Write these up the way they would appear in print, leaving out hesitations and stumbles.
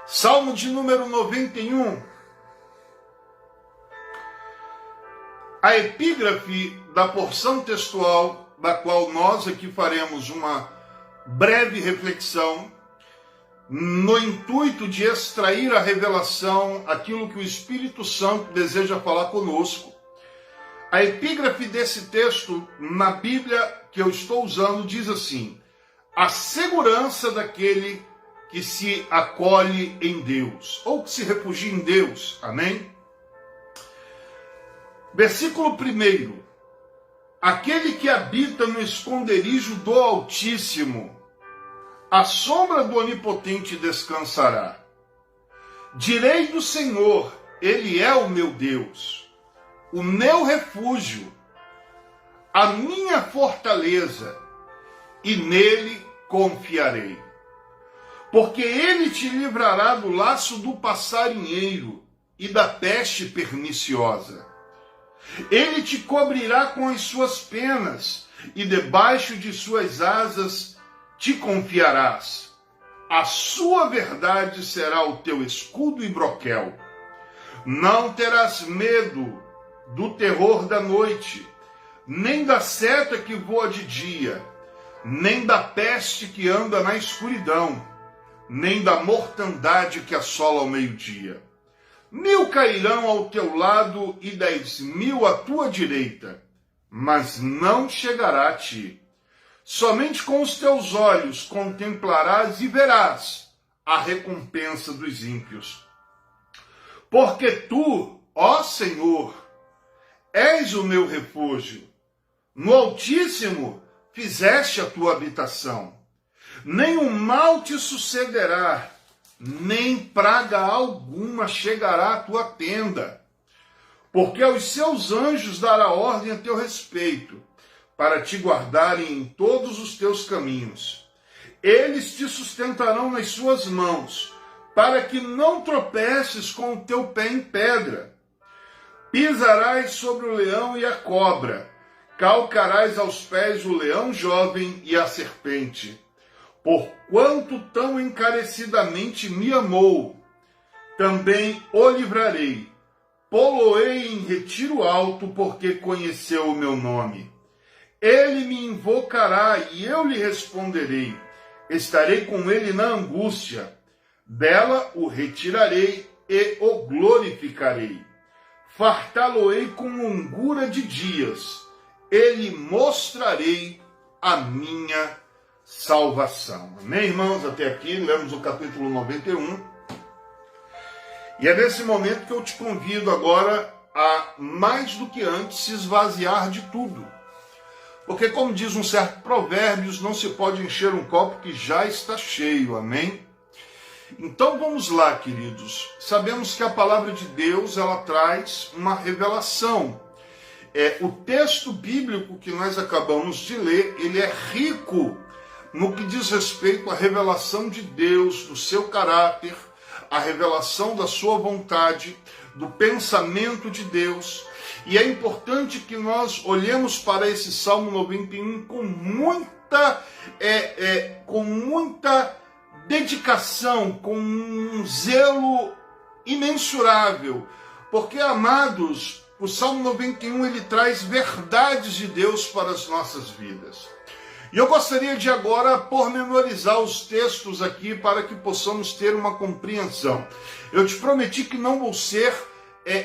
Salmo de número 91. A epígrafe da porção textual, da qual nós aqui faremos uma breve reflexão, no intuito de extrair a revelação, aquilo que o Espírito Santo deseja falar conosco. A epígrafe desse texto, na Bíblia que eu estou usando, diz assim: a segurança daquele que se acolhe em Deus, ou que se refugia em Deus. Amém? Versículo 1. Aquele que habita no esconderijo do Altíssimo, à sombra do Onipotente descansará. Direi do Senhor, Ele é o meu Deus, o meu refúgio, a minha fortaleza, e nele confiarei. Porque ele te livrará do laço do passarinheiro e da peste perniciosa. Ele te cobrirá com as suas penas, e debaixo de suas asas te confiarás. A sua verdade será o teu escudo e broquel. Não terás medo do terror da noite, nem da seta que voa de dia, nem da peste que anda na escuridão, nem da mortandade que assola ao meio-dia. 1000 cairão ao teu lado e 10.000 à tua direita, mas não chegará a ti. Somente com os teus olhos contemplarás e verás a recompensa dos ímpios. Porque tu, ó Senhor, és o meu refúgio. No Altíssimo fizeste a tua habitação. Nenhum mal te sucederá, nem praga alguma chegará à tua tenda. Porque aos seus anjos dará ordem a teu respeito, para te guardarem em todos os teus caminhos. Eles te sustentarão nas suas mãos, para que não tropeces com o teu pé em pedra. Pisarás sobre o leão e a cobra, calcarás aos pés o leão jovem e a serpente. Porquanto tão encarecidamente me amou, também o livrarei. Pô-lo-ei em retiro alto, porque conheceu o meu nome. Ele me invocará e eu lhe responderei. Estarei com ele na angústia. Dela o retirarei e o glorificarei. Fartá-lo-ei com longura de dias. E lhe mostrarei a minha salvação. Amém, irmãos? Até aqui lemos o capítulo 91. E é nesse momento que eu te convido agora a, mais do que antes, se esvaziar de tudo. Porque, como diz um certo Provérbios, não se pode encher um copo que já está cheio. Amém? Então vamos lá, queridos. Sabemos que a palavra de Deus, ela traz uma revelação. O texto bíblico que nós acabamos de ler, ele é rico no que diz respeito à revelação de Deus, do seu caráter, a revelação da sua vontade, do pensamento de Deus. E é importante que nós olhemos para esse Salmo 91 com muita dedicação, com um zelo imensurável. Porque, amados, o Salmo 91 ele traz verdades de Deus para as nossas vidas. E eu gostaria de agora pormenorizar os textos aqui para que possamos ter uma compreensão. Eu te prometi que não vou ser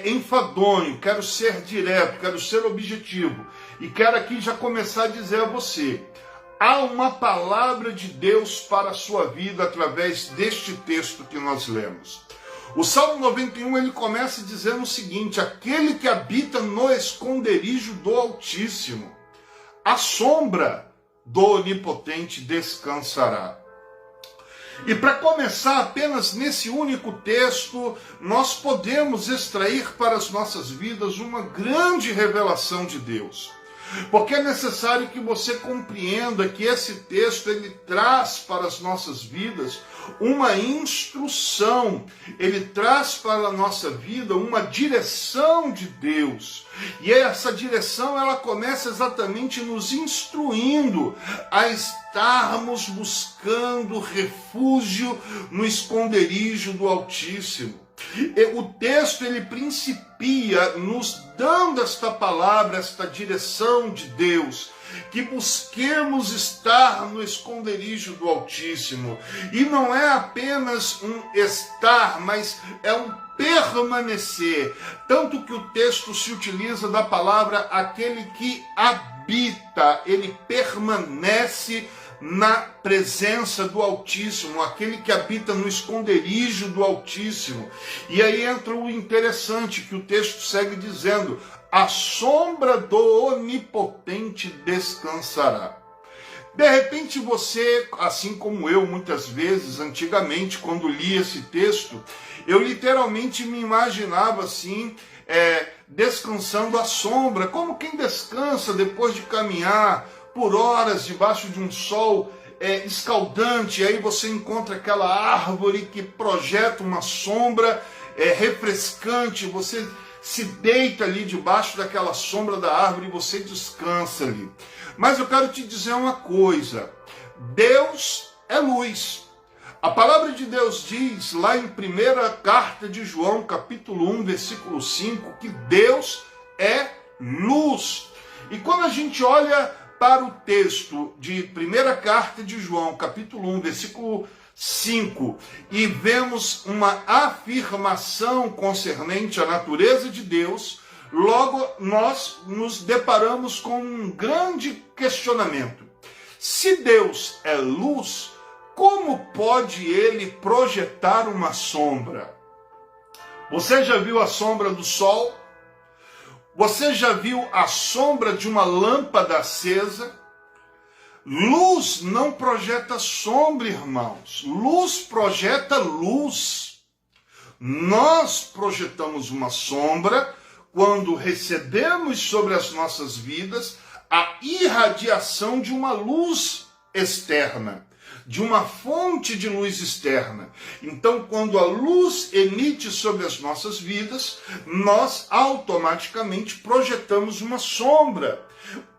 enfadonho, quero ser direto, quero ser objetivo. E quero aqui já começar a dizer a você, há uma palavra de Deus para a sua vida através deste texto que nós lemos. O Salmo 91 ele começa dizendo o seguinte: aquele que habita no esconderijo do Altíssimo, à sombra do Onipotente descansará. E para começar, apenas nesse único texto, nós podemos extrair para as nossas vidas uma grande revelação de Deus. Porque é necessário que você compreenda que esse texto ele traz para as nossas vidas uma instrução, ele traz para a nossa vida uma direção de Deus. E essa direção ela começa exatamente nos instruindo a estarmos buscando refúgio no esconderijo do Altíssimo. O texto ele principia nos dando esta palavra, esta direção de Deus, que busquemos estar no esconderijo do Altíssimo. E não é apenas um estar, mas é um permanecer. Tanto que o texto se utiliza da palavra aquele que habita, ele permanece na presença do Altíssimo, aquele que habita no esconderijo do Altíssimo. E aí entra o interessante, que o texto segue dizendo: a sombra do Onipotente descansará. De repente você, assim como eu, muitas vezes, antigamente, quando li esse texto, eu literalmente me imaginava assim, descansando à sombra, como quem descansa depois de caminhar por horas debaixo de um sol escaldante, e aí você encontra aquela árvore que projeta uma sombra refrescante, você se deita ali debaixo daquela sombra da árvore e você descansa ali. Mas eu quero te dizer uma coisa: Deus é luz. A palavra de Deus diz lá em 1ª carta de João, capítulo 1, versículo 5, que Deus é luz. E quando a gente olha para o texto de 1ª carta de João, capítulo 1, versículo 5, e vemos uma afirmação concernente à natureza de Deus, logo nós nos deparamos com um grande questionamento. Se Deus é luz, como pode ele projetar uma sombra? Você já viu a sombra do sol? Você já viu a sombra de uma lâmpada acesa? Luz não projeta sombra, irmãos. Luz projeta luz. Nós projetamos uma sombra quando recebemos sobre as nossas vidas a irradiação de uma luz externa, de uma fonte de luz externa. Então, quando a luz emite sobre as nossas vidas, nós automaticamente projetamos uma sombra,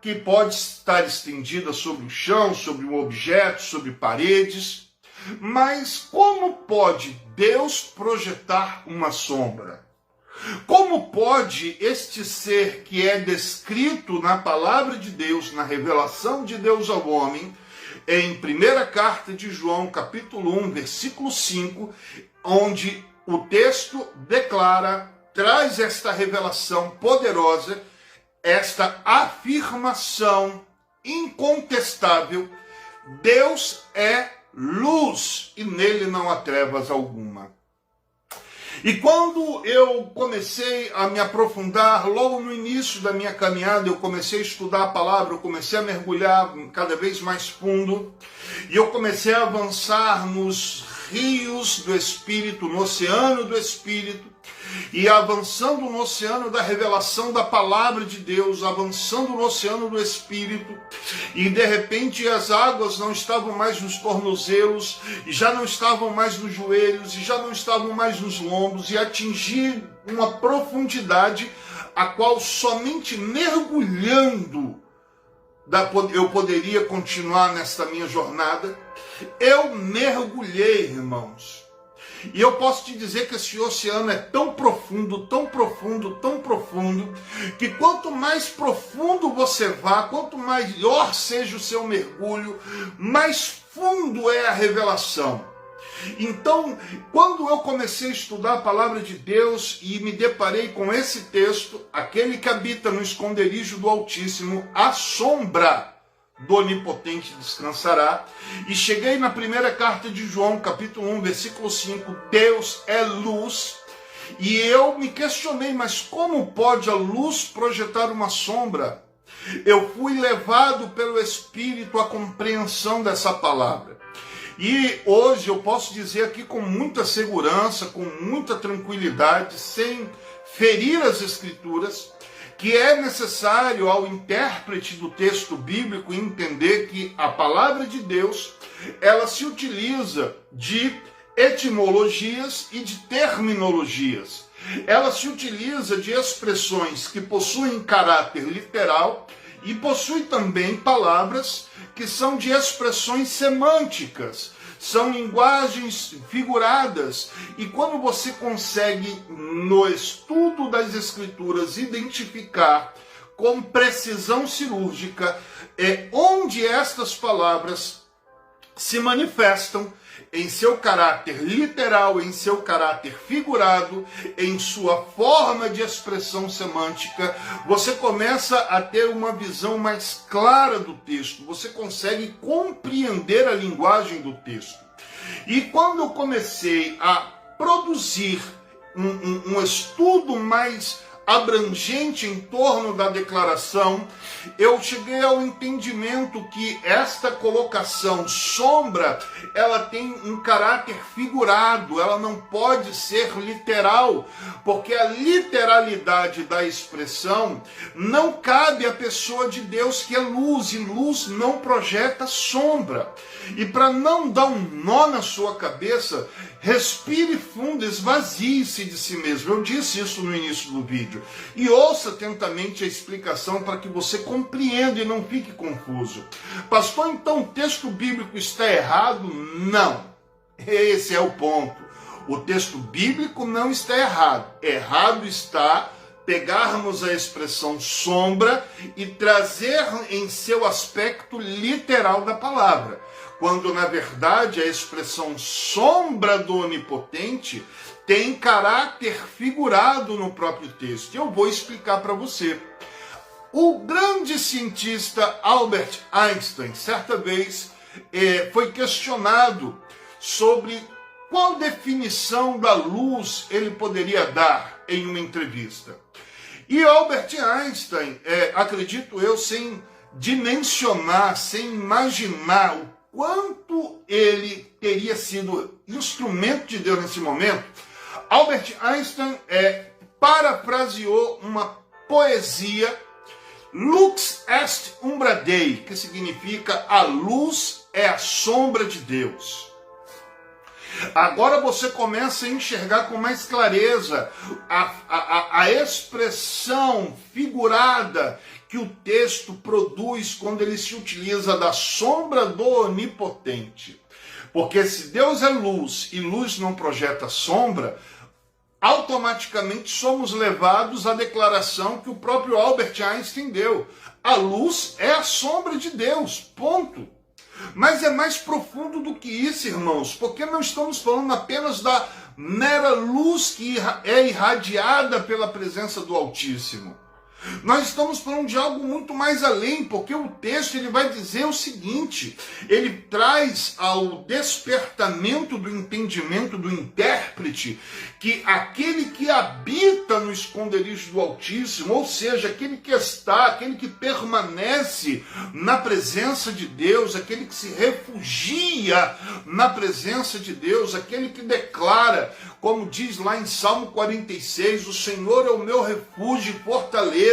que pode estar estendida sobre o chão, sobre um objeto, sobre paredes. Mas como pode Deus projetar uma sombra? Como pode este ser que é descrito na palavra de Deus, na revelação de Deus ao homem, em 1ª carta de João, capítulo 1, versículo 5, onde o texto declara, traz esta revelação poderosa, esta afirmação incontestável: Deus é luz e nele não há trevas alguma. E quando eu comecei a me aprofundar, logo no início da minha caminhada, eu comecei a estudar a palavra, eu comecei a mergulhar cada vez mais fundo, e eu comecei a avançar nos rios do Espírito, no oceano do Espírito, e avançando no oceano da revelação da palavra de Deus, avançando no oceano do Espírito, e de repente as águas não estavam mais nos tornozelos, e já não estavam mais nos joelhos, e já não estavam mais nos lombos, e atingi uma profundidade a qual somente mergulhando eu poderia continuar nesta minha jornada. Eu mergulhei, irmãos. E eu posso te dizer que esse oceano é tão profundo, tão profundo, tão profundo, que quanto mais profundo você vá, quanto maior seja o seu mergulho, mais fundo é a revelação. Então, quando eu comecei a estudar a palavra de Deus e me deparei com esse texto, aquele que habita no esconderijo do Altíssimo, a sombra do Onipotente descansará, e cheguei na 1ª carta de João, capítulo 1, versículo 5, Deus é luz, e eu me questionei, mas como pode a luz projetar uma sombra? Eu fui levado pelo Espírito à compreensão dessa palavra. E hoje eu posso dizer aqui com muita segurança, com muita tranquilidade, sem ferir as Escrituras, que é necessário ao intérprete do texto bíblico entender que a palavra de Deus, ela se utiliza de etimologias e de terminologias. Ela se utiliza de expressões que possuem caráter literal e possui também palavras que são de expressões semânticas, são linguagens figuradas. E quando você consegue, no estudo das Escrituras, identificar com precisão cirúrgica onde estas palavras se manifestam em seu caráter literal, em seu caráter figurado, em sua forma de expressão semântica, você começa a ter uma visão mais clara do texto, você consegue compreender a linguagem do texto. E quando eu comecei a produzir um estudo mais abrangente em torno da declaração, eu cheguei ao entendimento que esta colocação sombra, ela tem um caráter figurado, ela não pode ser literal, porque a literalidade da expressão não cabe à pessoa de Deus, que é luz, e luz não projeta sombra. E para não dar um nó na sua cabeça, respire fundo, esvazie-se de si mesmo. Eu disse isso no início do vídeo. E ouça atentamente a explicação para que você compreenda e não fique confuso. Pastor, então o texto bíblico está errado? Não. Esse é o ponto. O texto bíblico não está errado. Errado está pegarmos a expressão sombra e trazer em seu aspecto literal da palavra, quando na verdade a expressão sombra do onipotente tem caráter figurado no próprio texto. Eu vou explicar para você. O grande cientista Albert Einstein, certa vez, foi questionado sobre qual definição da luz ele poderia dar em uma entrevista. E Albert Einstein, acredito eu, sem dimensionar, sem imaginar o quanto ele teria sido instrumento de Deus nesse momento, Albert Einstein parafraseou uma poesia, Lux est umbra Dei, que significa a luz é a sombra de Deus. Agora você começa a enxergar com mais clareza a expressão figurada que o texto produz quando ele se utiliza da sombra do onipotente. Porque se Deus é luz e luz não projeta sombra, automaticamente somos levados à declaração que o próprio Albert Einstein deu. A luz é a sombra de Deus, ponto. Mas é mais profundo do que isso, irmãos, porque não estamos falando apenas da mera luz que é irradiada pela presença do Altíssimo. Nós estamos falando de algo muito mais além, porque o texto ele vai dizer o seguinte, ele traz ao despertamento do entendimento do intérprete que aquele que habita no esconderijo do Altíssimo, ou seja, aquele que permanece na presença de Deus, aquele que se refugia na presença de Deus, aquele que declara, como diz lá em Salmo 46, o Senhor é o meu refúgio e fortaleza,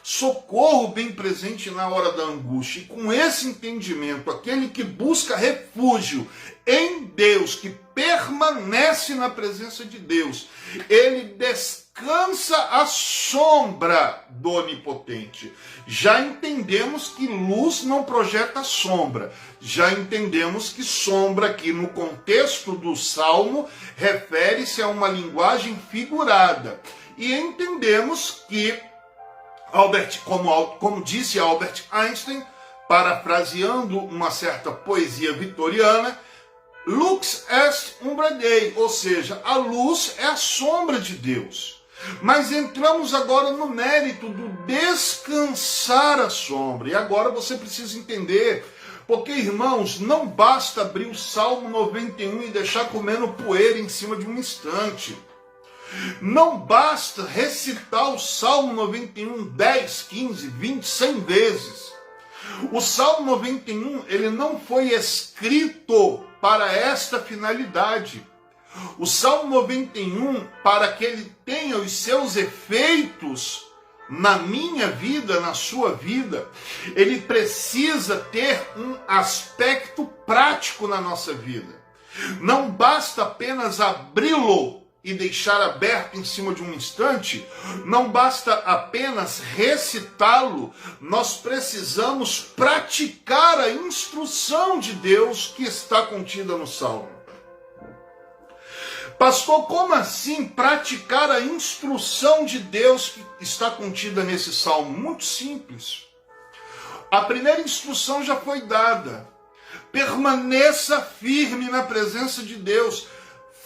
socorro bem presente na hora da angústia. E com esse entendimento, aquele que busca refúgio em Deus, que permanece na presença de Deus, ele descansa à sombra do onipotente. Já entendemos que luz não projeta sombra. Já entendemos que sombra aqui no contexto do Salmo refere-se a uma linguagem figurada. E entendemos que como disse Albert Einstein, parafraseando uma certa poesia vitoriana, Lux est umbra Dei, ou seja, a luz é a sombra de Deus. Mas entramos agora no mérito do descansar a sombra. E agora você precisa entender, porque, irmãos, não basta abrir o Salmo 91 e deixar comendo poeira em cima de um instante. Não basta recitar o Salmo 91 10, 15, 20, 100 vezes. O Salmo 91, ele não foi escrito para esta finalidade. O Salmo 91, para que ele tenha os seus efeitos na minha vida, na sua vida, ele precisa ter um aspecto prático na nossa vida. Não basta apenas abri-lo e deixar aberto em cima de um instante, não basta apenas recitá-lo, nós precisamos praticar a instrução de Deus que está contida no Salmo. Pastor, como assim praticar a instrução de Deus que está contida nesse salmo? Muito simples. A primeira instrução já foi dada. Permaneça firme na presença de Deus.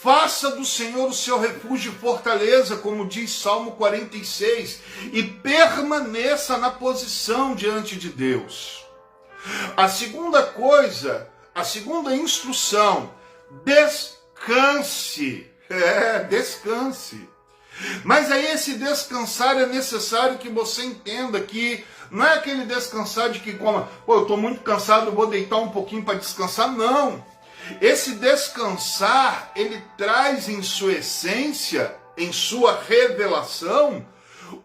Faça do Senhor o seu refúgio e fortaleza, como diz Salmo 46, e permaneça na posição diante de Deus. A segunda coisa, a segunda instrução, descanse. Descanse. Mas aí esse descansar é necessário que você entenda que não é aquele descansar de que como, eu estou muito cansado, eu vou deitar um pouquinho para descansar. Não. Esse descansar, ele traz em sua essência, em sua revelação,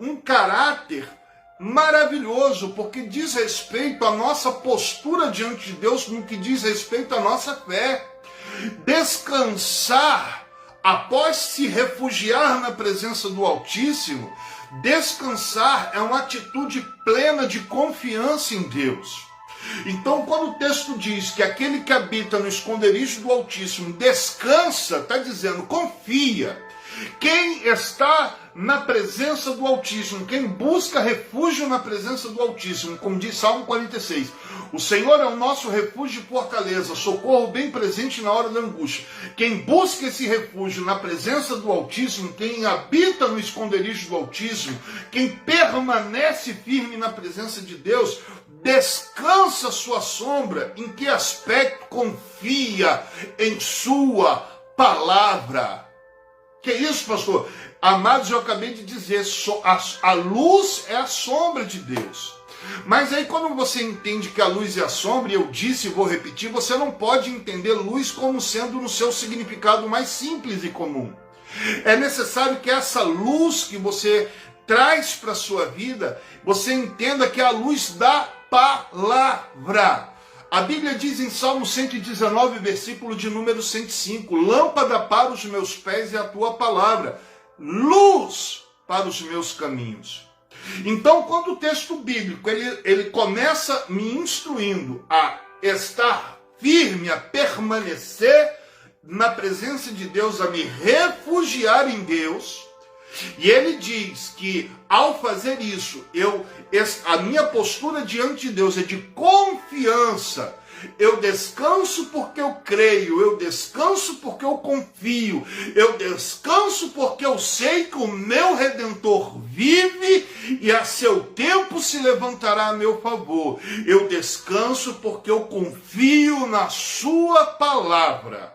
um caráter maravilhoso, porque diz respeito à nossa postura diante de Deus, no que diz respeito à nossa fé. Descansar, após se refugiar na presença do Altíssimo, descansar é uma atitude plena de confiança em Deus. Então, quando o texto diz que aquele que habita no esconderijo do Altíssimo descansa, está dizendo, confia. Quem está na presença do Altíssimo, quem busca refúgio na presença do Altíssimo, como diz Salmo 46, o Senhor é o nosso refúgio e fortaleza, socorro bem presente na hora da angústia. Quem busca esse refúgio na presença do Altíssimo, quem habita no esconderijo do Altíssimo, quem permanece firme na presença de Deus, descansa sua sombra. Em que aspecto? Confia em sua palavra. Que isso, pastor? Amados, eu acabei de dizer, a luz é a sombra de Deus. Mas aí quando você entende que a luz é a sombra, e eu disse e vou repetir, você não pode entender luz como sendo no seu significado mais simples e comum. É necessário que essa luz que você traz para a sua vida, você entenda que é a luz da palavra. A Bíblia diz em Salmo 119, versículo de número 105, lâmpada para os meus pés é a tua palavra, luz para os meus caminhos. Então, quando o texto bíblico ele começa me instruindo a estar firme, a permanecer na presença de Deus, a me refugiar em Deus, e ele diz que ao fazer isso, a minha postura diante de Deus é de confiança. Eu descanso porque eu creio, eu descanso porque eu confio, eu descanso porque eu sei que o meu Redentor vive e a seu tempo se levantará a meu favor. Eu descanso porque eu confio na sua palavra.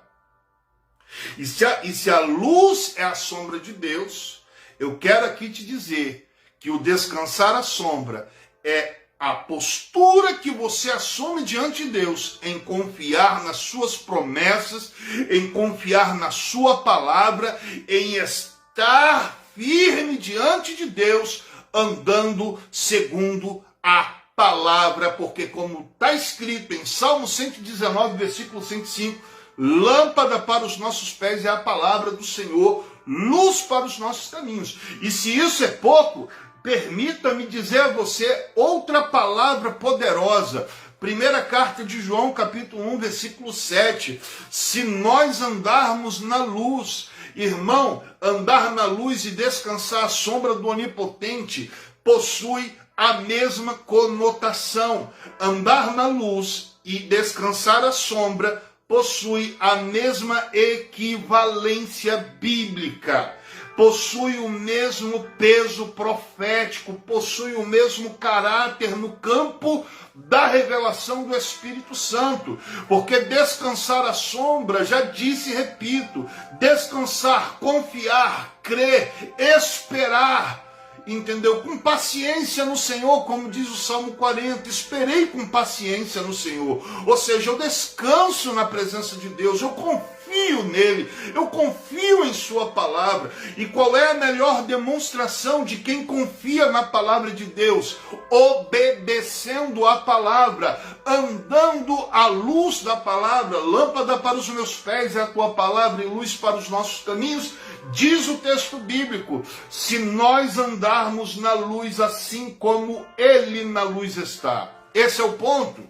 E se a luz é a sombra de Deus, eu quero aqui te dizer que o descansar à sombra é a postura que você assume diante de Deus em confiar nas suas promessas, em confiar na sua palavra, em estar firme diante de Deus, andando segundo a palavra, porque como está escrito em Salmo 119, versículo 105, lâmpada para os nossos pés é a palavra do Senhor, luz para os nossos caminhos. E se isso é pouco, permita-me dizer a você outra palavra poderosa. Primeira carta de João, capítulo 1, versículo 7. Se nós andarmos na luz, irmão, andar na luz e descansar à sombra do Onipotente possui a mesma conotação. Andar na luz e descansar à sombra possui a mesma equivalência bíblica, possui o mesmo peso profético, possui o mesmo caráter no campo da revelação do Espírito Santo, porque descansar à sombra, já disse e repito, descansar, confiar, crer, esperar, entendeu? Com paciência no Senhor, como diz o Salmo 40, esperei com paciência no Senhor. Ou seja, eu descanso na presença de Deus, eu confio confio nele, eu confio em sua palavra. E qual é a melhor demonstração de quem confia na palavra de Deus? Obedecendo a palavra, andando à luz da palavra. Lâmpada para os meus pés é a tua palavra e luz para os nossos caminhos. Diz o texto bíblico, se nós andarmos na luz assim como ele na luz está. Esse é o ponto.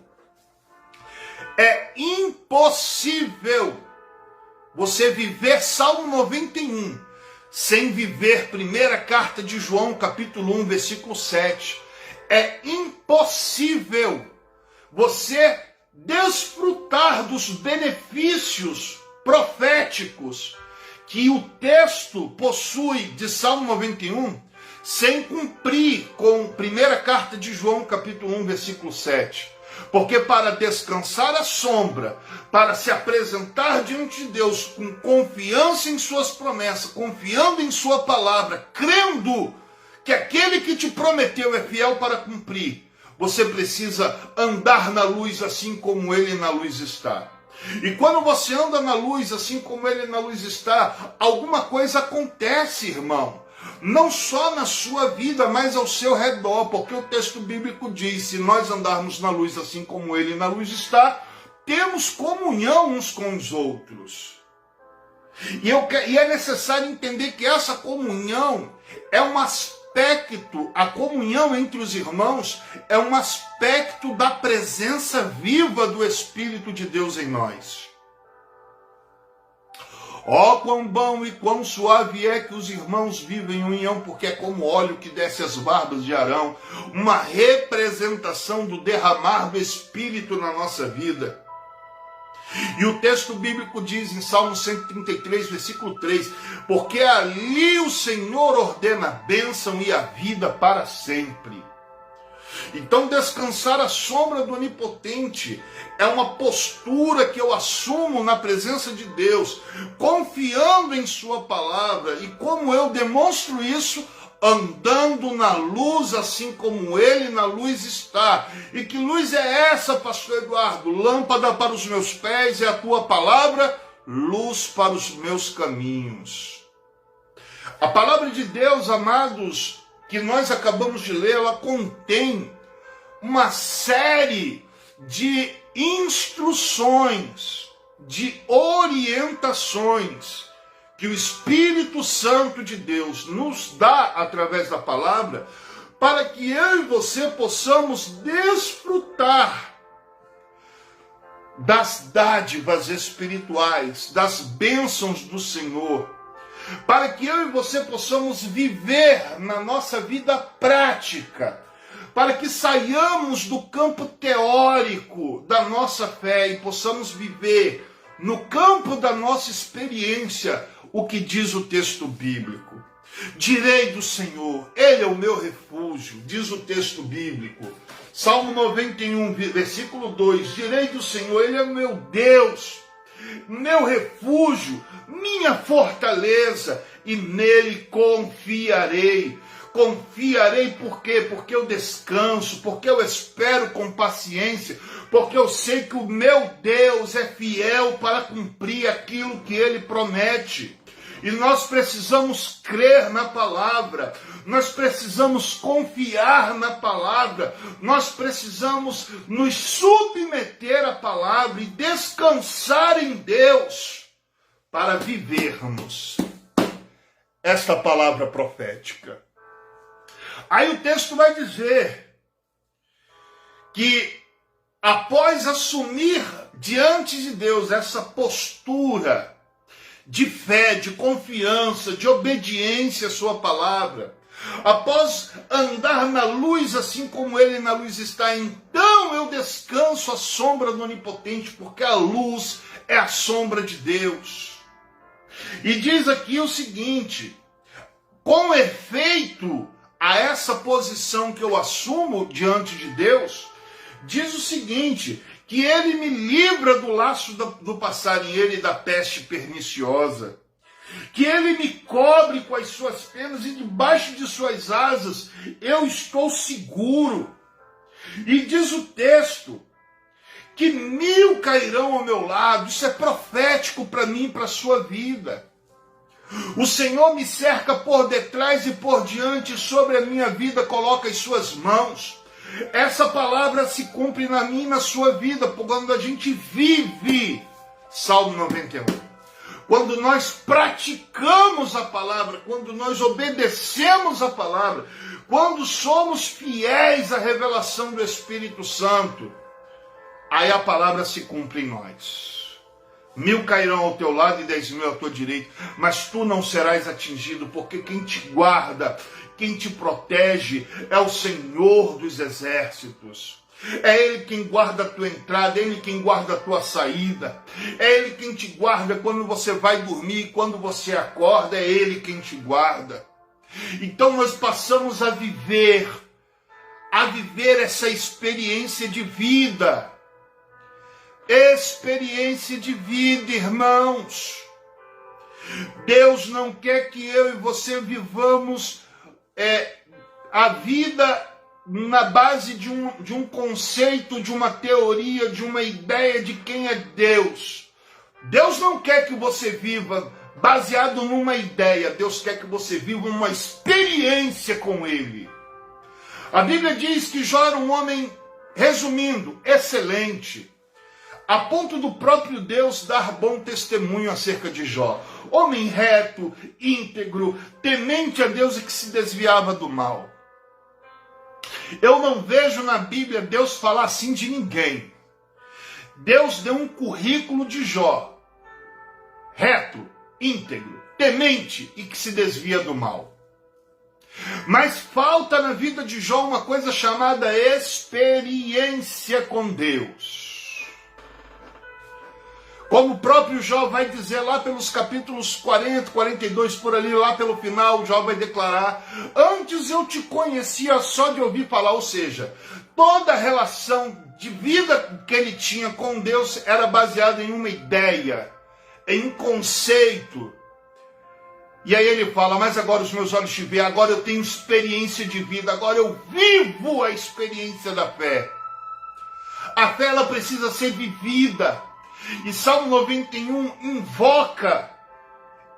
É impossível você viver Salmo 91 sem viver primeira carta de João, capítulo 1, versículo 7. É impossível você desfrutar dos benefícios proféticos que o texto possui de Salmo 91 sem cumprir com primeira carta de João, capítulo 1, versículo 7. Porque para descansar à sombra, para se apresentar diante de Deus com confiança em suas promessas, confiando em sua palavra, crendo que aquele que te prometeu é fiel para cumprir, você precisa andar na luz assim como ele na luz está. E quando você anda na luz assim como ele na luz está, alguma coisa acontece, irmão. Não só na sua vida, mas ao seu redor, porque o texto bíblico diz, se nós andarmos na luz assim como ele na luz está, temos comunhão uns com os outros. E é necessário entender que essa comunhão é um aspecto, a comunhão entre os irmãos é um aspecto da presença viva do Espírito de Deus em nós. Ó, quão bom e quão suave é que os irmãos vivem em união, porque é como óleo que desce as barbas de Arão, uma representação do derramar do Espírito na nossa vida. E o texto bíblico diz em Salmo 133, versículo 3, porque ali o Senhor ordena a bênção e a vida para sempre. Então, descansar à sombra do Onipotente é uma postura que eu assumo na presença de Deus, confiando em sua palavra. E como eu demonstro isso? Andando na luz assim como ele na luz está. E que luz é essa, pastor Eduardo? Lâmpada para os meus pés é a tua palavra, luz para os meus caminhos. A palavra de Deus, amados, que nós acabamos de ler, ela contém uma série de instruções, de orientações que o Espírito Santo de Deus nos dá através da palavra, para que eu e você possamos desfrutar das dádivas espirituais, das bênçãos do Senhor, para que eu e você possamos viver na nossa vida prática, para que saiamos do campo teórico da nossa fé e possamos viver no campo da nossa experiência o que diz o texto bíblico. Direi do Senhor, ele é o meu refúgio, diz o texto bíblico. Salmo 91, versículo 2, direi do Senhor, ele é o meu Deus, meu refúgio, minha fortaleza, e nele confiarei. Confiarei por quê? Porque eu descanso, porque eu espero com paciência, porque eu sei que o meu Deus é fiel para cumprir aquilo que ele promete. E nós precisamos crer na palavra, nós precisamos confiar na palavra, nós precisamos nos submeter à palavra e descansar em Deus para vivermos esta palavra profética. Aí o texto vai dizer que após assumir diante de Deus essa postura de fé, de confiança, de obediência à sua palavra, após andar na luz assim como ele na luz está, então eu descanso à sombra do Onipotente, porque a luz é a sombra de Deus. E diz aqui o seguinte, com efeito a essa posição que eu assumo diante de Deus, diz o seguinte, que ele me livra do laço do passarinheiro e da peste perniciosa, que ele me cobre com as suas penas e debaixo de suas asas eu estou seguro. E diz o texto que 1000 cairão ao meu lado. Isso é profético para mim, para a sua vida. O Senhor me cerca por detrás e por diante, sobre a minha vida coloca as suas mãos. Essa palavra se cumpre na minha e na sua vida, quando a gente vive. Salmo 91. Quando nós praticamos a palavra, quando nós obedecemos a palavra, quando somos fiéis à revelação do Espírito Santo, aí a palavra se cumpre em nós. 1000 cairão ao teu lado e 10.000 à tua direita, mas tu não serás atingido, porque quem te guarda, quem te protege é o Senhor dos exércitos. É Ele quem guarda a tua entrada, é Ele quem guarda a tua saída, é Ele quem te guarda quando você vai dormir, quando você acorda, é Ele quem te guarda. Então nós passamos a viver essa experiência de vida. Experiência de vida, irmãos. Deus não quer que eu e você vivamos a vida na base de um conceito, de uma teoria, de uma ideia de quem é Deus. Deus não quer que você viva baseado numa ideia. Deus quer que você viva uma experiência com Ele. A Bíblia diz que Jó era um homem, resumindo, excelente, a ponto do próprio Deus dar bom testemunho acerca de Jó. Homem reto, íntegro, temente a Deus e que se desviava do mal. Eu não vejo na Bíblia Deus falar assim de ninguém. Deus deu um currículo de Jó. Reto, íntegro, temente e que se desvia do mal. Mas falta na vida de Jó uma coisa chamada experiência com Deus. Como o próprio Jó vai dizer lá pelos capítulos 40, 42, por ali, lá pelo final, Jó vai declarar: antes eu te conhecia só de ouvir falar, ou seja, toda a relação de vida que ele tinha com Deus era baseada em uma ideia, em um conceito. E aí ele fala: mas agora os meus olhos te veem, agora eu tenho experiência de vida, agora eu vivo a experiência da fé. A fé, ela precisa ser vivida. E Salmo 91 invoca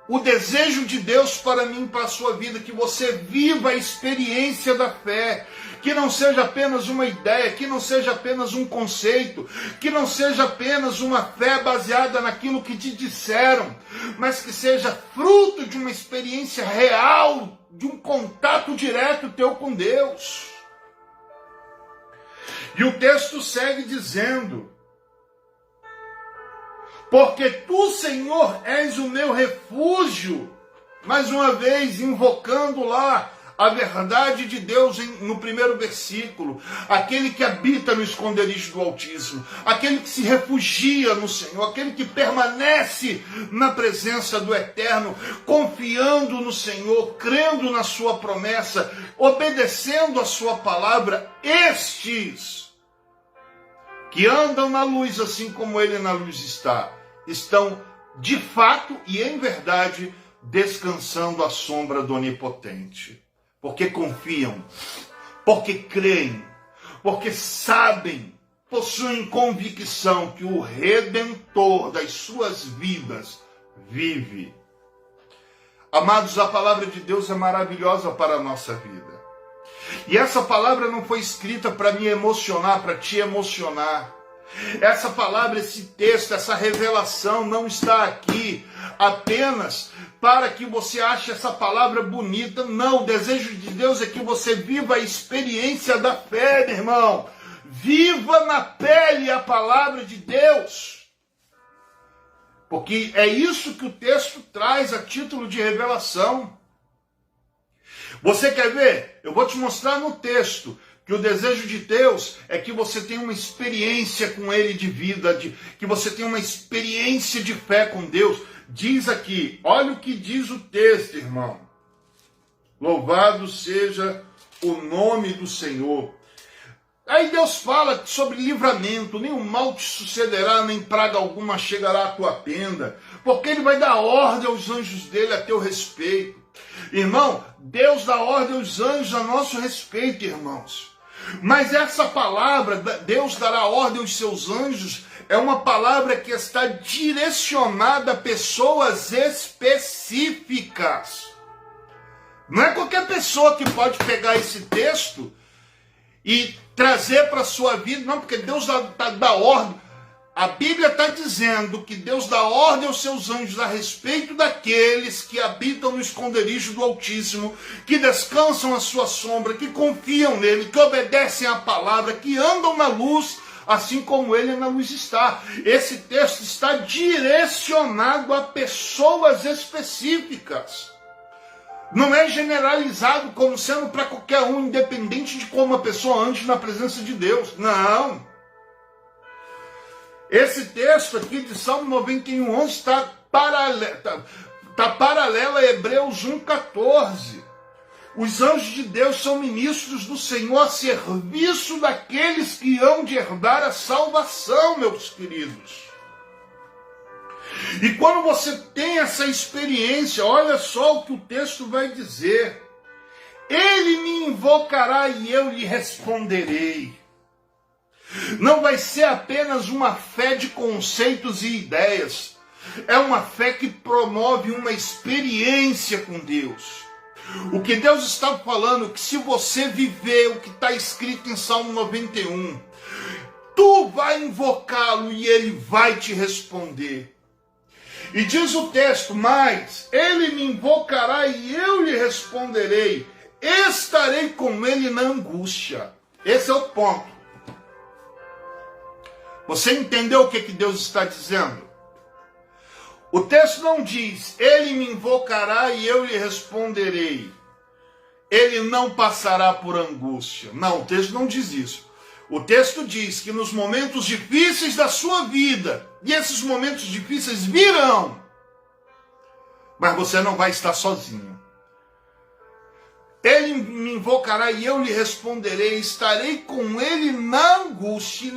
o desejo de Deus para mim e para a sua vida, que você viva a experiência da fé, que não seja apenas uma ideia, que não seja apenas um conceito, que não seja apenas uma fé baseada naquilo que te disseram, mas que seja fruto de uma experiência real, de um contato direto teu com Deus. E o texto segue dizendo: porque tu, Senhor, és o meu refúgio. Mais uma vez, invocando lá a verdade de Deus no primeiro versículo. Aquele que habita no esconderijo do Altíssimo. Aquele que se refugia no Senhor. Aquele que permanece na presença do Eterno. Confiando no Senhor, crendo na sua promessa, obedecendo a sua palavra. Estes que andam na luz, assim como ele na luz está, estão de fato e em verdade descansando à sombra do Onipotente. Porque confiam, porque creem, porque sabem, possuem convicção que o Redentor das suas vidas vive. Amados, a palavra de Deus é maravilhosa para a nossa vida. E essa palavra não foi escrita para me emocionar, para te emocionar. Essa palavra, esse texto, essa revelação não está aqui apenas para que você ache essa palavra bonita. Não, o desejo de Deus é que você viva a experiência da fé, meu irmão. Viva na pele a palavra de Deus. Porque é isso que o texto traz a título de revelação. Você quer ver? Eu vou te mostrar no texto que o desejo de Deus é que você tenha uma experiência com Ele de vida, que você tenha uma experiência de fé com Deus. Diz aqui, olha o que diz o texto, irmão. Louvado seja o nome do Senhor. Aí Deus fala sobre livramento: nenhum mal te sucederá, nem praga alguma chegará à tua tenda, porque Ele vai dar ordem aos anjos dele a teu respeito. Irmão, Deus dá ordem aos anjos a nosso respeito, irmãos. Mas essa palavra, Deus dará ordem aos seus anjos, é uma palavra que está direcionada a pessoas específicas. Não é qualquer pessoa que pode pegar esse texto e trazer para a sua vida, não, porque Deus dá ordem. A Bíblia está dizendo que Deus dá ordem aos seus anjos a respeito daqueles que habitam no esconderijo do Altíssimo, que descansam à sua sombra, que confiam nele, que obedecem à palavra, que andam na luz, assim como ele na luz está. Esse texto está direcionado a pessoas específicas. Não é generalizado como sendo para qualquer um, independente de como a pessoa ande na presença de Deus. Não. Esse texto aqui de Salmo 91:11 está paralelo a Hebreus 1:14. Os anjos de Deus são ministros do Senhor a serviço daqueles que hão de herdar a salvação, meus queridos. E quando você tem essa experiência, olha só o que o texto vai dizer. Ele me invocará e eu lhe responderei. Não vai ser apenas uma fé de conceitos e ideias. É uma fé que promove uma experiência com Deus. O que Deus está falando é que se você viver o que está escrito em Salmo 91, tu vai invocá-lo e ele vai te responder. E diz o texto, mas ele me invocará e eu lhe responderei. Estarei com ele na angústia. Esse é o ponto. Você entendeu o que Deus está dizendo? O texto não diz, ele me invocará e eu lhe responderei. Ele não passará por angústia. Não, o texto não diz isso. O texto diz que nos momentos difíceis da sua vida, e esses momentos difíceis virão, mas você não vai estar sozinho. Ele me invocará e eu lhe responderei, estarei com ele na angústia,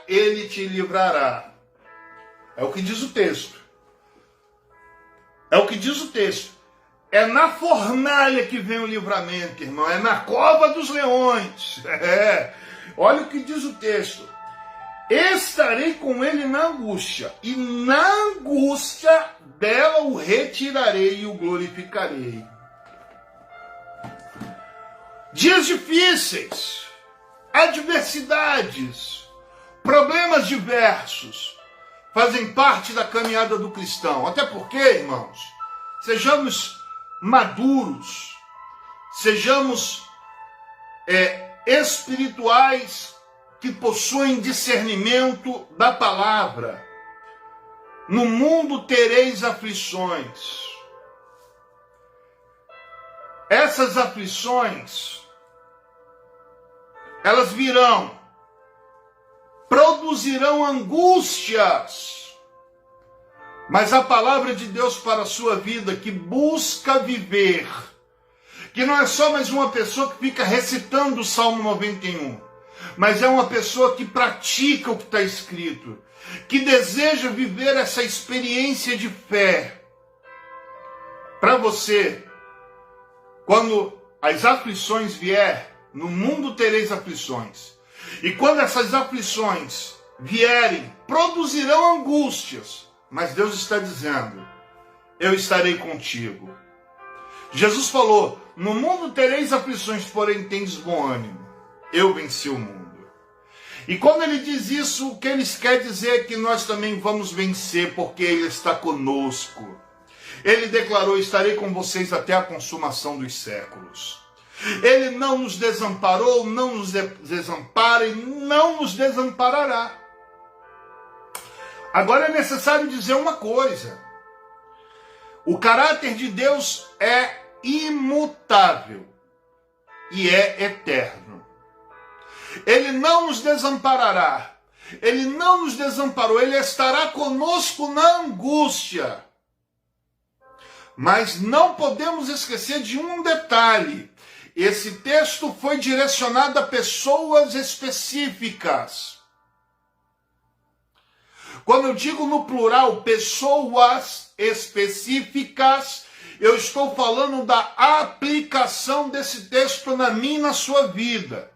ele te livrará. É o que diz o texto. É o que diz o texto. É na fornalha que vem o livramento, irmão. É na cova dos leões. Olha o que diz o texto. Estarei com ele na angústia, e na angústia dela o retirarei e o glorificarei. Dias difíceis, adversidades, problemas diversos fazem parte da caminhada do cristão. Até porque, irmãos, sejamos maduros, sejamos espirituais que possuem discernimento da palavra. No mundo tereis aflições. Essas aflições, elas virão, produzirão angústias, mas a palavra de Deus para a sua vida, que busca viver, que não é só mais uma pessoa que fica recitando o Salmo 91, mas é uma pessoa que pratica o que está escrito, que deseja viver essa experiência de fé. Para você, quando as aflições vier, no mundo tereis aflições. E quando essas aflições vierem, produzirão angústias. Mas Deus está dizendo, eu estarei contigo. Jesus falou, no mundo tereis aflições, porém tendes bom ânimo. Eu venci o mundo. E quando ele diz isso, o que ele quer dizer é que nós também vamos vencer, porque ele está conosco. Ele declarou, estarei com vocês até a consumação dos séculos. Ele não nos desamparou, não nos desampara e não nos desamparará. Agora é necessário dizer uma coisa. O caráter de Deus é imutável e é eterno. Ele não nos desamparará. Ele não nos desamparou, ele estará conosco na angústia. Mas não podemos esquecer de um detalhe. Esse texto foi direcionado a pessoas específicas. Quando eu digo no plural, pessoas específicas, Eu estou falando da aplicação desse texto na minha e na sua vida.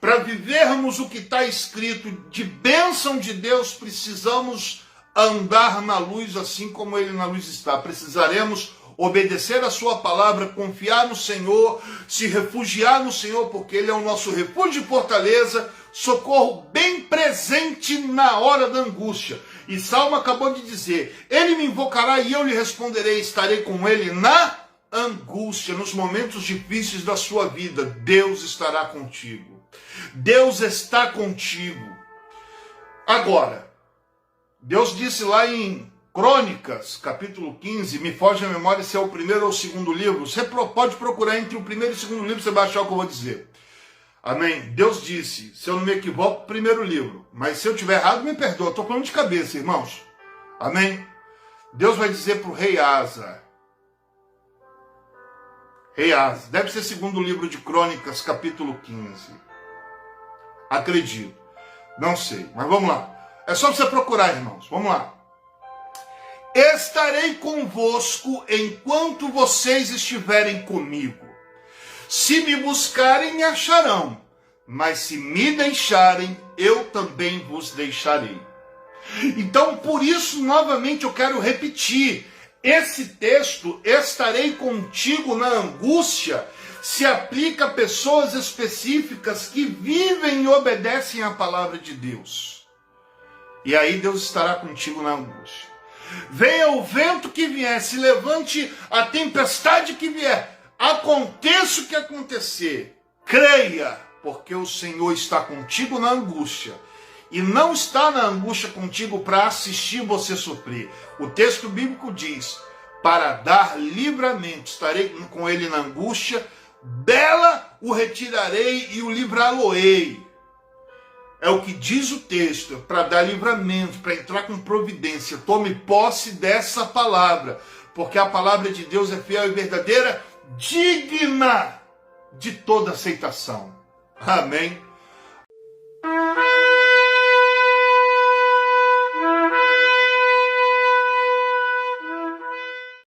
Para vivermos o que está escrito de bênção de Deus, precisamos andar na luz assim como Ele na luz está. Precisaremos obedecer a sua palavra, confiar no Senhor, se refugiar no Senhor, porque Ele é o nosso refúgio e fortaleza, socorro bem presente na hora da angústia. E Salmo acabou de dizer, Ele me invocará e eu lhe responderei, estarei com Ele na angústia, nos momentos difíceis da sua vida. Deus estará contigo. Deus está contigo. Agora, Deus disse lá em Crônicas, capítulo 15, me foge a memória se é o primeiro ou o segundo livro. Você pode procurar entre o primeiro e o segundo livro, você vai achar o que eu vou dizer. Amém? Deus disse, se eu não me equivoco, primeiro livro. Mas se eu estiver errado, me perdoa. Estou falando de cabeça, irmãos. Amém? Deus vai dizer para o rei Asa. Rei Asa. Deve ser segundo livro de Crônicas, capítulo 15. Acredito. Não sei. Mas vamos lá. É só você procurar, irmãos. Vamos lá. Estarei convosco enquanto vocês estiverem comigo. Se me buscarem, me acharão. Mas se me deixarem, eu também vos deixarei. Então, por isso, novamente, eu quero repetir. Esse texto, estarei contigo na angústia, se aplica a pessoas específicas que vivem e obedecem à palavra de Deus. E aí Deus estará contigo na angústia. Venha o vento que vier, se levante a tempestade que vier, aconteça o que acontecer, creia, porque o Senhor está contigo na angústia. E não está na angústia contigo para assistir você sofrer. O texto bíblico diz, para dar livramento, estarei com ele na angústia, dela o retirarei e o livrá-lo-ei. É o que diz o texto, para dar livramento, para entrar com providência. Tome posse dessa palavra, porque a palavra de Deus é fiel e verdadeira, digna de toda aceitação. Amém.